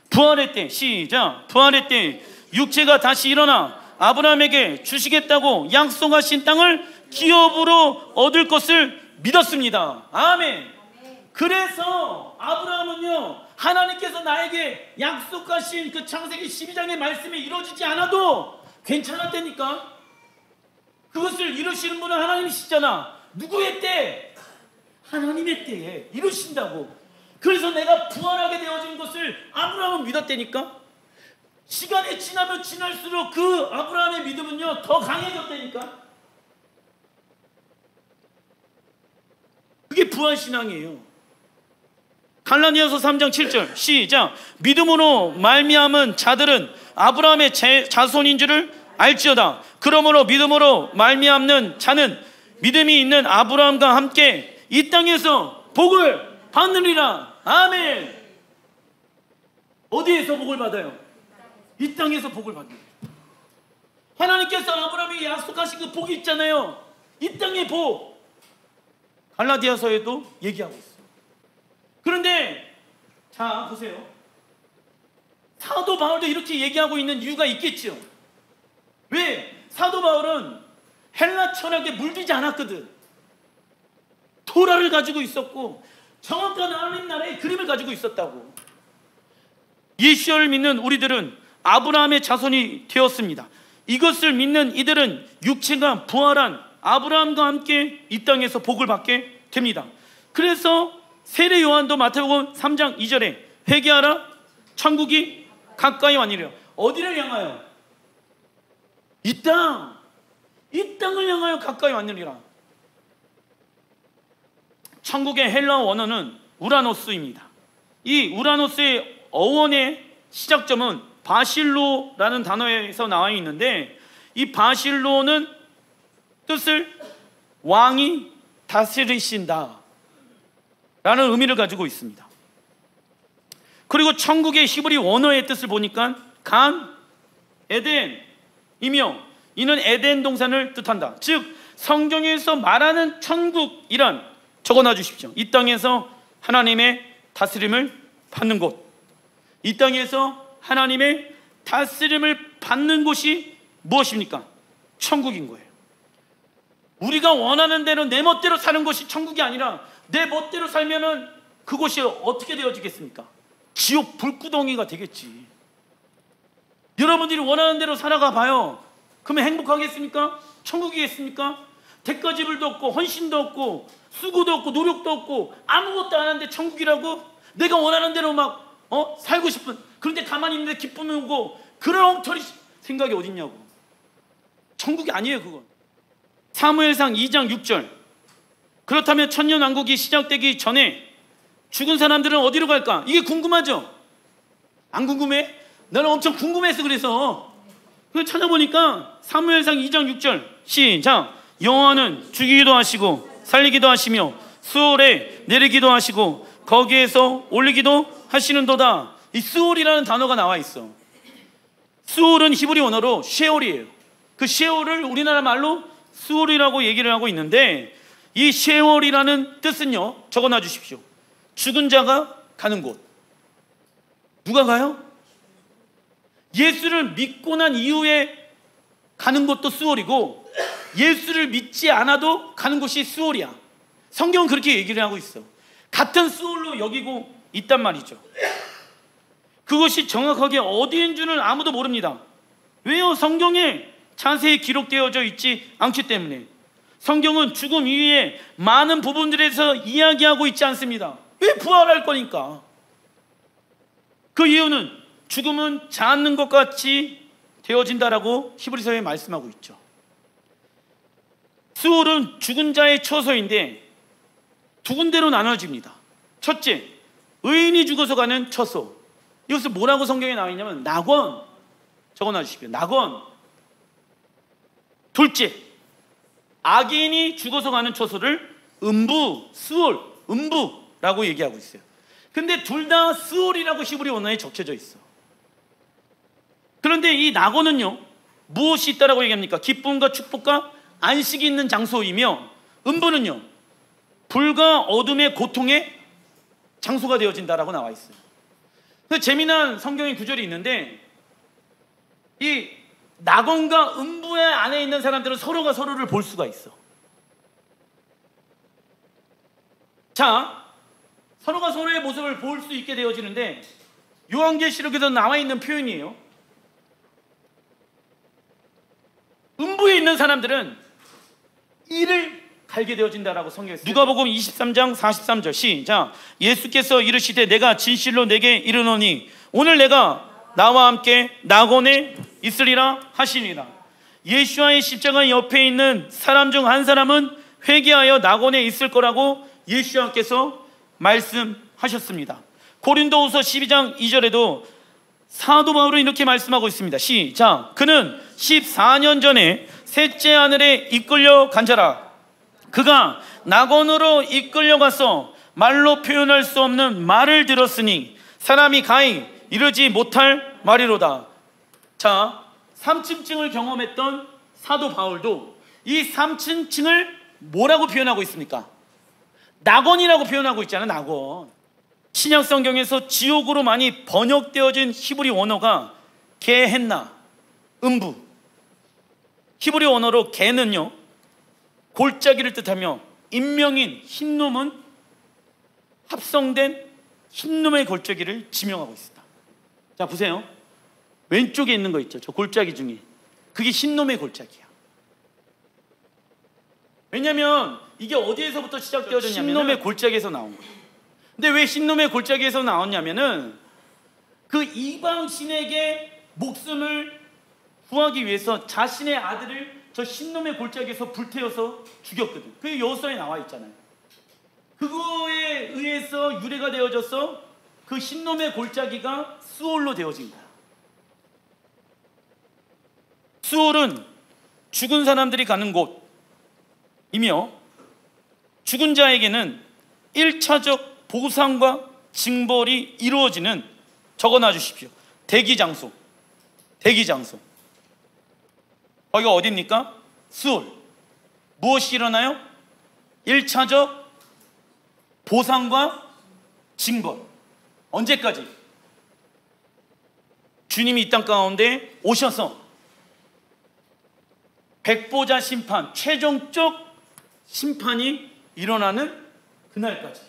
부활의 때, 시작. 부활의 때 육체가 다시 일어나 아브라함에게 주시겠다고 약속하신 땅을 기업으로 얻을 것을 믿었습니다. 아멘. 그래서 아브라함은요, 하나님께서 나에게 약속하신 그 창세기 12장의 말씀이 이루어지지 않아도 괜찮았다니까. 그것을 이루시는 분은 하나님이시잖아. 누구의 때? 하나님의 때에 이루신다고. 그래서 내가 부활하게 되어진 것을 아브라함은 믿었다니까. 시간이 지나면 지날수록 그 아브라함의 믿음은요 더 강해졌다니까. 그게 부활신앙이에요. 갈라디아서 3장 7절 시작. 믿음으로 말미암은 자들은 아브라함의 자손인 줄을 알지어다. 그러므로 믿음으로 말미암는 자는 믿음이 있는 아브라함과 함께 이 땅에서 복을 받느니라. 아멘. 어디에서 복을 받아요? 이 땅에서 복을 받는. 하나님께서 아브라함에게 약속하신 그 복이 있잖아요. 이 땅의 복. 갈라디아서에도 얘기하고 있어요. 그런데 자 보세요. 사도 바울도 이렇게 얘기하고 있는 이유가 있겠죠. 왜? 사도 바울은 헬라 철학에 물들지 않았거든. 토라를 가지고 있었고 정확한 하나님 나라의 그림을 가지고 있었다고. 예수를 믿는 우리들은 아브라함의 자손이 되었습니다. 이것을 믿는 이들은 육체가 부활한 아브라함과 함께 이 땅에서 복을 받게 됩니다. 그래서 세례 요한도 마태복음 3장 2절에 회개하라 천국이 가까이 왔느니라. 어디를 향하여? 이 땅, 이 땅을 향하여 가까이 왔느니라. 천국의 헬라어 원어는 우라노스입니다. 이 우라노스의 어원의 시작점은 바실로라는 단어에서 나와 있는데, 이 바실로는 뜻을 왕이 다스리신다 라는 의미를 가지고 있습니다. 그리고 천국의 히브리 원어의 뜻을 보니까 간, 에덴이며 이는 에덴 동산을 뜻한다. 즉 성경에서 말하는 천국이란, 적어놔 주십시오. 이 땅에서 하나님의 다스림을 받는 곳, 이 땅에서 하나님의 다스림을 받는 곳이 무엇입니까? 천국인 거예요. 우리가 원하는 대로 내 멋대로 사는 것이 천국이 아니라 내 멋대로 살면은 그곳이 어떻게 되어지겠습니까? 지옥 불구덩이가 되겠지. 여러분들이 원하는 대로 살아가 봐요. 그러면 행복하겠습니까? 천국이겠습니까? 대가지불도 없고 헌신도 없고 수고도 없고 노력도 없고 아무것도 안 하는데 천국이라고? 내가 원하는 대로 막 살고 싶은, 그런데 가만히 있는데 기쁨이 오고 그런 엉터리 생각이 어딨냐고. 천국이 아니에요 그건. 사무엘상 2장 6절 그렇다면 천년왕국이 시작되기 전에 죽은 사람들은 어디로 갈까? 이게 궁금하죠? 안 궁금해? 나는 엄청 궁금해서 그래서 찾아보니까 사무엘상 2장 6절 시작. 여호와는 죽이기도 하시고 살리기도 하시며 수월에 내리기도 하시고 거기에서 올리기도 하시는도다. 이 수월이라는 단어가 나와 있어. 수월은 히브리 언어로 쉐올이에요. 그 쉐올을 우리나라 말로 수월이라고 얘기를 하고 있는데, 이 쉐올이라는 뜻은요, 적어놔 주십시오. 죽은 자가 가는 곳. 누가 가요? 예수를 믿고 난 이후에 가는 곳도 수월이고, 예수를 믿지 않아도 가는 곳이 수월이야. 성경은 그렇게 얘기를 하고 있어. 같은 수월로 여기고 있단 말이죠. 그것이 정확하게 어디인 줄은 아무도 모릅니다. 왜요? 성경에 자세히 기록되어져 있지 않기 때문에. 성경은 죽음 이후에 많은 부분들에서 이야기하고 있지 않습니다. 왜 부활할 거니까. 그 이유는 죽음은 잦는 것 같이 되어진다라고 히브리서에 말씀하고 있죠. 수월은 죽은 자의 처소인데 두 군데로 나눠집니다. 첫째, 의인이 죽어서 가는 처소. 이것을 뭐라고 성경에 나와 있냐면 낙원. 적어놔 주십시오. 낙원. 둘째, 악인이 죽어서 가는 처소를 음부, 수월, 음부라고 얘기하고 있어요. 근데 둘 다 수월이라고 히브리 언어에 적혀져 있어. 그런데 이 낙원은요, 무엇이 있다라고 얘기합니까? 기쁨과 축복과 안식이 있는 장소이며, 음부는요, 불과 어둠의 고통의 장소가 되어진다라고 나와 있어요. 재미난 성경의 구절이 있는데, 이 낙원과 음부의 안에 있는 사람들은 서로가 서로를 볼 수가 있어. 자, 서로가 서로의 모습을 볼 수 있게 되어지는데, 요한계시록에서 나와 있는 표현이에요. 음부에 있는 사람들은 이를 갈게 되어진다라고 성경에 써요. 누가복음 23장 43절 시작. 예수께서 이르시되 내가 진실로 내게 이르노니 오늘 내가 나와 함께 낙원에 있으리라 하시니라. 예수와의 십자가 옆에 있는 사람 중 한 사람은 회개하여 낙원에 있을 거라고 예수님께서 말씀하셨습니다. 고린도후서 12장 2절에도 사도 바울은 이렇게 말씀하고 있습니다. 시작. 그는 14년 전에 셋째 하늘에 이끌려 간 자라. 그가 낙원으로 이끌려가서 말로 표현할 수 없는 말을 들었으니 사람이 가히 이르지 못할 말이로다. 자, 삼층증을 경험했던 사도 바울도 이 삼층증을 뭐라고 표현하고 있습니까? 낙원이라고 표현하고 있잖아요. 낙원. 신약 성경에서 지옥으로 많이 번역되어진 히브리 언어가 게헨나, 음부. 히브리 언어로 게는요, 골짜기를 뜻하며 인명인 흰놈은 합성된 흰놈의 골짜기를 지명하고 있습니다. 자, 보세요. 왼쪽에 있는 거 있죠. 저 골짜기 중에. 그게 흰놈의 골짜기야. 왜냐하면 이게 어디에서부터 시작되어졌냐면 흰놈의 골짜기에서 나온 거예요. 근데 왜 흰놈의 골짜기에서 나왔냐면은 그 이방 신에게 목숨을 구하기 위해서 자신의 아들을 저 흰놈의 골짜기에서 불태워서 죽였거든. 그게 여호수아에 나와 있잖아요. 그거에 의해서 유래가 되어져서 그 흰놈의 골짜기가 수월로 되어진 거야. 수월은 죽은 사람들이 가는 곳이며 죽은 자에게는 1차적 보상과 징벌이 이루어지는, 적어놔 주십시오, 대기장소. 대기장소. 거기가 어디입니까? 수월. 무엇이 일어나요? 1차적 보상과 징벌. 언제까지? 주님이 이 땅 가운데 오셔서 백보자 심판, 최종적 심판이 일어나는 그날까지.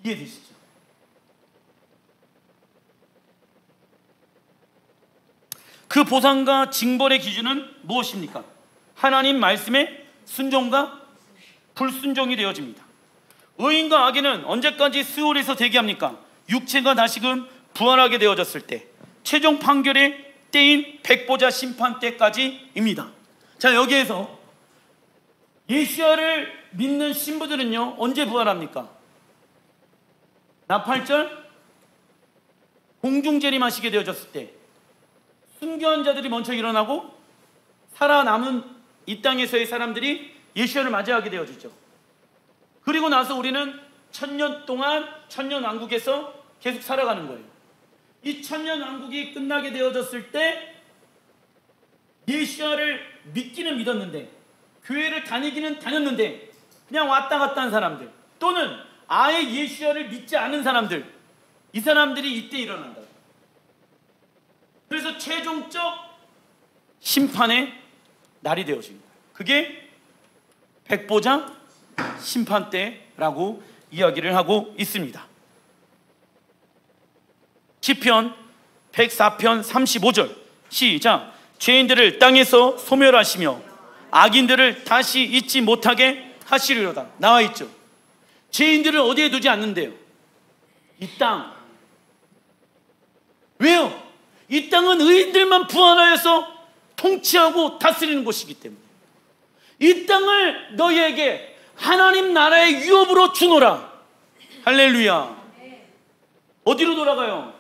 이해되시죠? 그 보상과 징벌의 기준은 무엇입니까? 하나님 말씀의 순종과 불순종이 되어집니다. 의인과 악인은 언제까지 수월에서 대기합니까? 육체가 다시금 부활하게 되어졌을 때, 최종 판결의 때인 백보자 심판 때까지입니다. 자, 여기에서 예수야를 믿는 신부들은요, 언제 부활합니까? 나팔절 공중 재림하시게 되어졌을 때 순교한 자들이 먼저 일어나고 살아남은 이 땅에서의 사람들이 예수야를 맞이하게 되어지죠. 그리고 나서 우리는 1000년 동안 천년왕국에서 계속 살아가는 거예요. 이 천년왕국이 끝나게 되어졌을 때 예수야를 믿기는 믿었는데, 교회를 다니기는 다녔는데 그냥 왔다 갔다 한 사람들, 또는 아예 예수야를 믿지 않은 사람들, 이 사람들이 이때 일어난다. 그래서 최종적 심판의 날이 되어집니다. 그게 백보자 심판 때라고 이야기를 하고 있습니다. 시편 104편 35절 시작. 죄인들을 땅에서 소멸하시며 악인들을 다시 잊지 못하게 하시리로다. 나와 있죠. 죄인들을 어디에 두지 않는데요? 이 땅. 왜요? 이 땅은 의인들만 부활하여서 통치하고 다스리는 곳이기 때문에 이 땅을 너희에게 하나님 나라의 유업으로 주노라. 할렐루야. 어디로 돌아가요?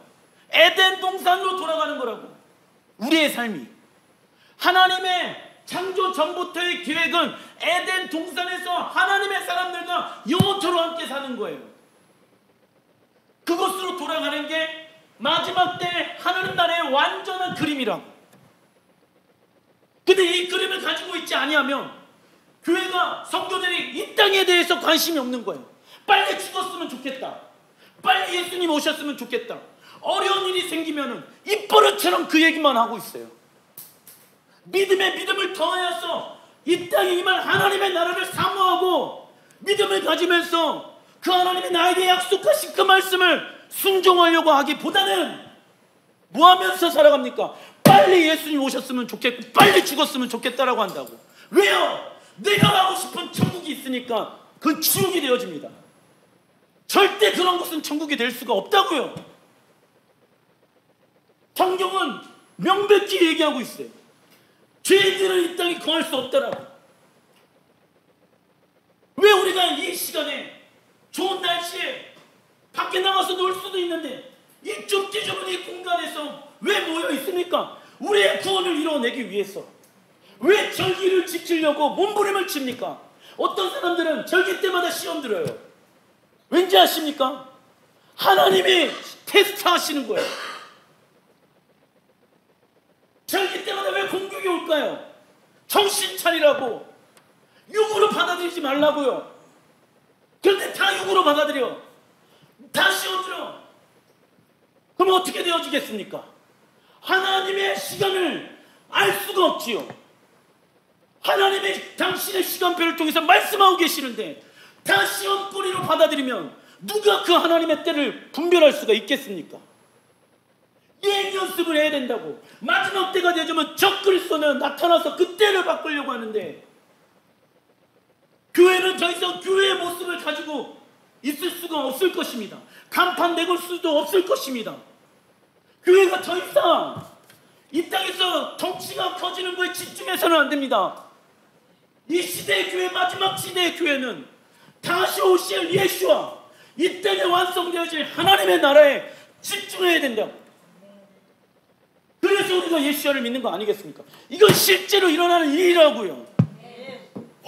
에덴 동산으로 돌아가는 거라고. 우리의 삶이 하나님의 창조 전부터의 계획은 에덴 동산에서 하나님의 사람들과 영원토록 함께 사는 거예요. 그곳으로 돌아가는 게 마지막 때 하나님 나라의 완전한 그림이라고. 근데 이 그림을 가지고 있지 아니하면 교회가, 성도들이 이 땅에 대해서 관심이 없는 거예요. 빨리 죽었으면 좋겠다, 빨리 예수님 오셨으면 좋겠다, 어려운 일이 생기면은 입버릇처럼 그 얘기만 하고 있어요. 믿음에 믿음을 더하여서 이 땅에 임할 하나님의 나라를 사모하고 믿음을 가지면서 그 하나님이 나에게 약속하신 그 말씀을 순종하려고 하기보다는 뭐 하면서 살아갑니까? 빨리 예수님 오셨으면 좋겠고 빨리 죽었으면 좋겠다라고 한다고. 왜요? 내가 가고 싶은 천국이 있으니까 그건 지옥이 되어집니다. 절대 그런 곳은 천국이 될 수가 없다고요. 성경은 명백히 얘기하고 있어요. 죄인들은 이 땅에 거할 수 없다라고. 왜 우리가 이 시간에 좋은 날씨에 밖에 나가서 놀 수도 있는데 이 좁디 좁은 이 공간에서 왜 모여 있습니까? 우리의 구원을 이뤄내기 위해서. 왜 절기를 지키려고 몸부림을 칩니까? 어떤 사람들은 절기 때마다 시험 들어요. 왠지 아십니까? 하나님이 테스트 하시는 거예요. 절기 때마다 왜 공격이 올까요? 정신 차리라고. 육으로 받아들이지 말라고요. 그런데 다 육으로 받아들여. 다 시험 들어. 그럼 어떻게 되어지겠습니까? 하나님의 시간을 알 수가 없지요. 하나님의 당신의 시간표를 통해서 말씀하고 계시는데 다 시험거리로 받아들이면 누가 그 하나님의 때를 분별할 수가 있겠습니까? 예행 연습을 해야 된다고. 마지막 때가 되면 적그리스도는 나타나서 그 때를 바꾸려고 하는데 교회는 더 이상 교회의 모습을 가지고 있을 수가 없을 것입니다. 간판 내걸 수도 없을 것입니다. 교회가 더 이상 이 땅에서 덩치가 커지는 거에 집중해서는 안 됩니다. 이 시대의 교회, 마지막 시대의 교회는 다시 오실 예수와 이 땅에 완성되어질 하나님의 나라에 집중해야 된다고. 그래서 우리가 예수를 믿는 거 아니겠습니까? 이건 실제로 일어나는 일이라고요.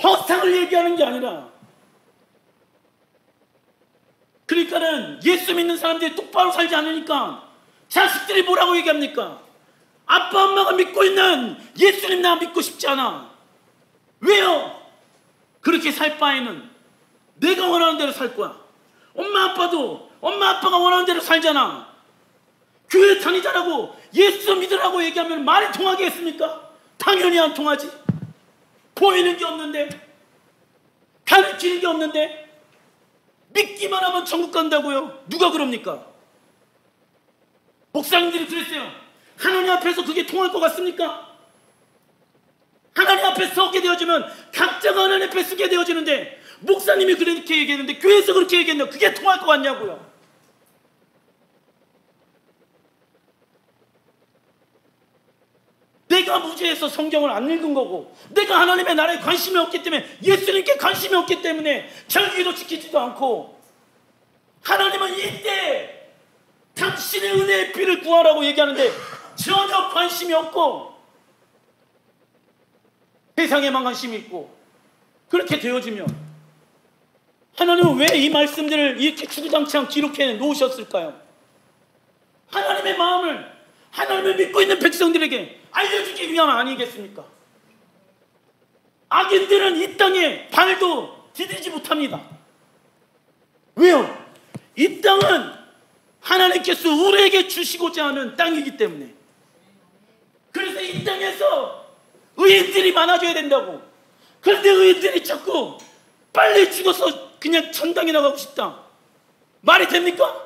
허상을 얘기하는 게 아니라. 그러니까는 예수 믿는 사람들이 똑바로 살지 않으니까 자식들이 뭐라고 얘기합니까? 아빠 엄마가 믿고 있는 예수님 나 믿고 싶지 않아. 왜요? 그렇게 살 바에는 내가 원하는 대로 살 거야. 엄마 아빠도 엄마 아빠가 원하는 대로 살잖아. 교회 다니자라고 예수 믿으라고 얘기하면 말이 통하겠습니까? 당연히 안 통하지. 보이는 게 없는데, 가르치는 게 없는데 믿기만 하면 천국 간다고요? 누가 그럽니까? 목사님들이 그랬어요. 하나님 앞에서 그게 통할 것 같습니까? 하나님 앞에 서게 되어지면 각자가 하나님 앞에 서게 되어지는데 목사님이 그렇게 얘기했는데 교회에서 그렇게 얘기했는데 그게 통할 것 같냐고요? 내 내가 무지해서 성경을 안 읽은 거고, 내가 하나님의 나라에 관심이 없기 때문에, 예수님께 관심이 없기 때문에 절기도 지키지도 않고, 하나님은 이때 당신의 은혜의 피를 구하라고 얘기하는데 전혀 관심이 없고 세상에만 관심이 있고, 그렇게 되어지면 하나님은 왜 이 말씀들을 이렇게 주구장창 기록해 놓으셨을까요? 하나님의 마음을, 하나님을 믿고 있는 백성들에게 알려주기 위함 아니겠습니까? 악인들은 이 땅에 발도 디디지 못합니다. 왜요? 이 땅은 하나님께서 우리에게 주시고자 하는 땅이기 때문에. 그래서 이 땅에서 의인들이 많아져야 된다고. 그런데 의인들이 자꾸 빨리 죽어서 그냥 천당에 나가고 싶다. 말이 됩니까?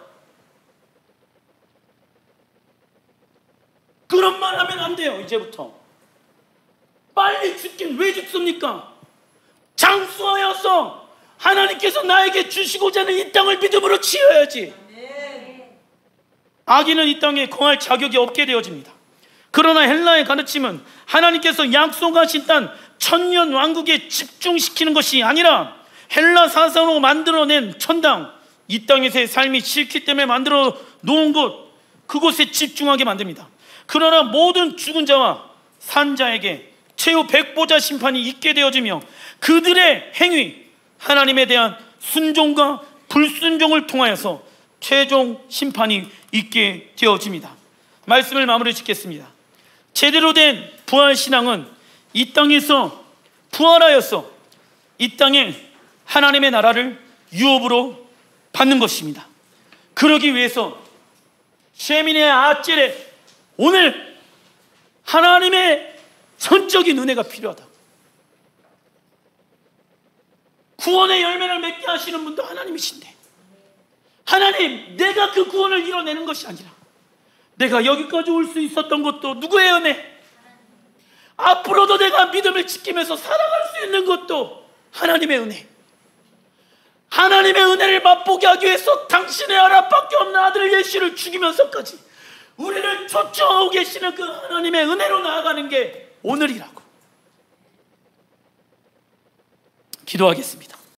그런 말 하면 안 돼요. 이제부터 빨리 죽긴 왜 죽습니까? 장수하여서 하나님께서 나에게 주시고자 하는 이 땅을 믿음으로 치어야지. 악인은 이 땅에 거할 자격이 없게 되어집니다. 그러나 헬라의 가르침은 하나님께서 약속하신 땅 천년 왕국에 집중시키는 것이 아니라 헬라 사상으로 만들어낸 천당, 이 땅에서의 삶이 싫기 때문에 만들어 놓은 곳, 그곳에 집중하게 만듭니다. 그러나 모든 죽은 자와 산 자에게 최후 백보자 심판이 있게 되어지며 그들의 행위, 하나님에 대한 순종과 불순종을 통하여서 최종 심판이 있게 되어집니다. 말씀을 마무리 짓겠습니다. 제대로 된 부활신앙은 이 땅에서 부활하여서 이 땅에 하나님의 나라를 유업으로 받는 것입니다. 그러기 위해서 셰민의 아찔에 오늘 하나님의 선적인 은혜가 필요하다. 구원의 열매를 맺게 하시는 분도 하나님이신데, 하나님, 내가 그 구원을 이뤄내는 것이 아니라 내가 여기까지 올 수 있었던 것도 누구의 은혜, 앞으로도 내가 믿음을 지키면서 살아갈 수 있는 것도 하나님의 은혜. 하나님의 은혜를 맛보게 하기 위해서 당신의 하나밖에 없는 아들 예수를 죽이면서까지 우리를 쫓아오고 계시는 그 하나님의 은혜로 나아가는 게 오늘이라고. 기도하겠습니다.